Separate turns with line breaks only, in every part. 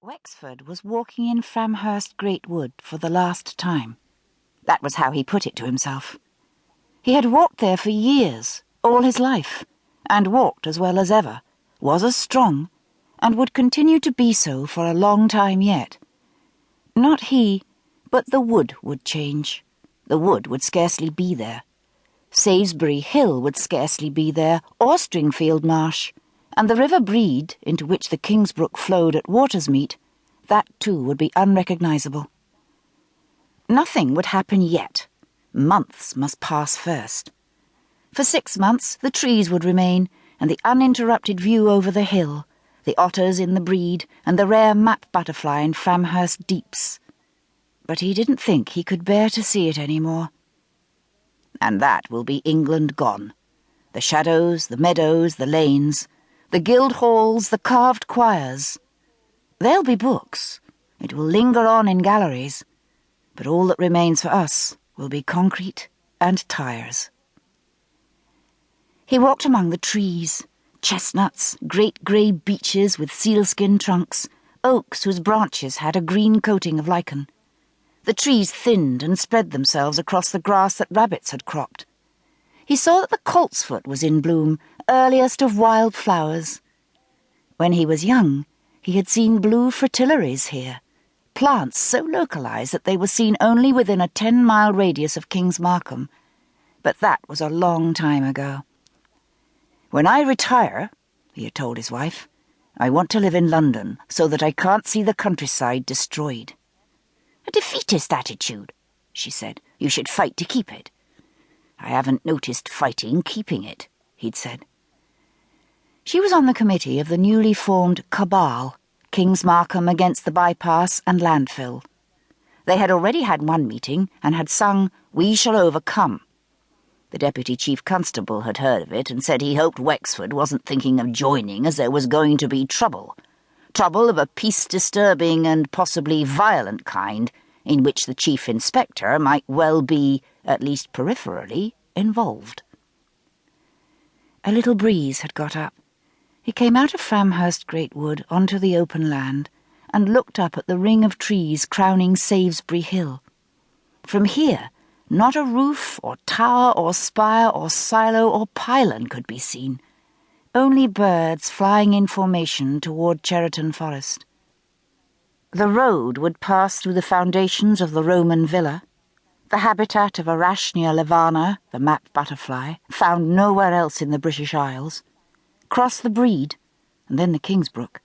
Wexford was walking in Framhurst Great Wood for the last time. That was how he put it to himself. He had walked there for years, all his life, and walked as well as ever, was as strong, and would continue to be so for a long time yet. Not he, but the wood would change. The wood would scarcely be there. Salisbury Hill would scarcely be there, or Stringfield Marsh, and the River Brede, into which the Kingsbrook flowed at Watersmeet, that too would be unrecognisable. Nothing would happen yet. Months must pass first. For 6 months the trees would remain, and the uninterrupted view over the hill, the otters in the Brede, and the rare map butterfly in Framhurst Deeps. But he didn't think he could bear to see it any more. And that will be England gone. The shadows, the meadows, the lanes, the guild halls, the carved choirs. There'll be books. It will linger on in galleries. But all that remains for us will be concrete and tires. He walked among the trees, chestnuts, great grey beeches with sealskin trunks, oaks whose branches had a green coating of lichen. The trees thinned and spread themselves across the grass that rabbits had cropped. He saw that the coltsfoot was in bloom, earliest of wild flowers. When he was young, he had seen blue fritillaries here, plants so localised that they were seen only within a 10-mile radius of King's Markham, but that was a long time ago. "When I retire," he had told his wife, "I want to live in London so that I can't see the countryside destroyed." "A defeatist attitude," she said. "You should fight to keep it." "I haven't noticed fighting keeping it," he'd said. She was on the committee of the newly formed Cabal, King's Markham against the bypass and landfill. They had already had one meeting and had sung "We Shall Overcome." The Deputy Chief Constable had heard of it and said he hoped Wexford wasn't thinking of joining as there was going to be trouble. Trouble of a peace-disturbing and possibly violent kind, in which the Chief Inspector might well be, at least peripherally, involved. A little breeze had got up. He came out of Framhurst Great Wood onto the open land and looked up at the ring of trees crowning Salisbury Hill. From here, not a roof or tower or spire or silo or pylon could be seen. Only birds flying in formation toward Cheriton Forest. The road would pass through the foundations of the Roman villa, the habitat of Arachnia levana, the map butterfly, found nowhere else in the British Isles, cross the Brede, and then the Kingsbrook.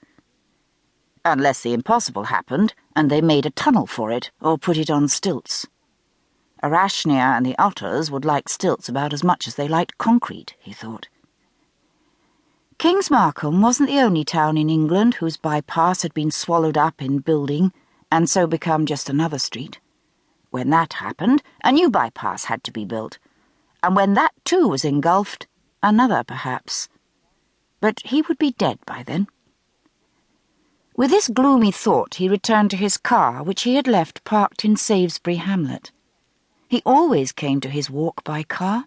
Unless the impossible happened, and they made a tunnel for it, or put it on stilts. Arachnia and the otters would like stilts about as much as they liked concrete, he thought. King's Markham wasn't the only town in England whose bypass had been swallowed up in building, and so become just another street. When that happened, a new bypass had to be built, and when that too was engulfed, another perhaps. But he would be dead by then. With this gloomy thought he returned to his car, which he had left parked in Salisbury hamlet. He always came to his walk by car.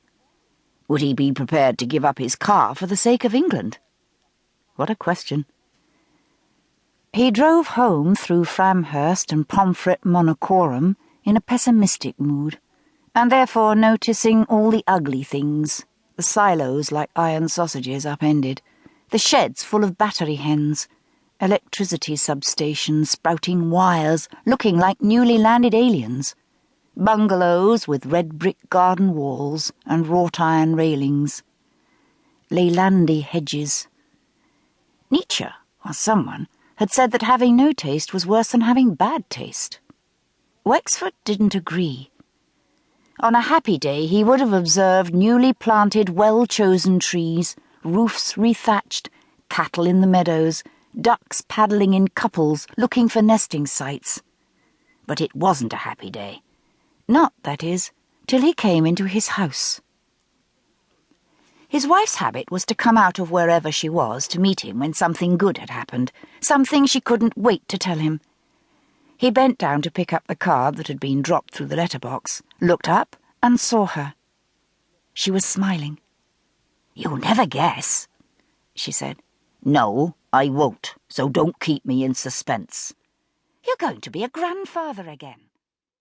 Would he be prepared to give up his car for the sake of England? What a question. He drove home through Framhurst and Pomfret Monachorum in a pessimistic mood, and therefore noticing all the ugly things, the silos like iron sausages upended, the sheds full of battery hens, electricity substations sprouting wires looking like newly landed aliens, bungalows with red brick garden walls and wrought-iron railings, Leylandi hedges. Nietzsche, or someone, had said that having no taste was worse than having bad taste. Wexford didn't agree. On a happy day he would have observed newly planted, well-chosen trees, roofs rethatched, cattle in the meadows, ducks paddling in couples looking for nesting sites. But it wasn't a happy day. Not, that is, till he came into his house. His wife's habit was to come out of wherever she was to meet him when something good had happened, something she couldn't wait to tell him. He bent down to pick up the card that had been dropped through the letterbox, looked up, and saw her. She was smiling. "You'll never guess," she said. "No," I won't, so don't keep me in suspense. You're going to be a grandfather again.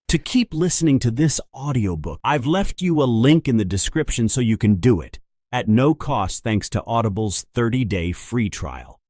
To keep listening to this audiobook, I've left you a link in the description so you can do it, at no cost thanks to Audible's 30-day free trial.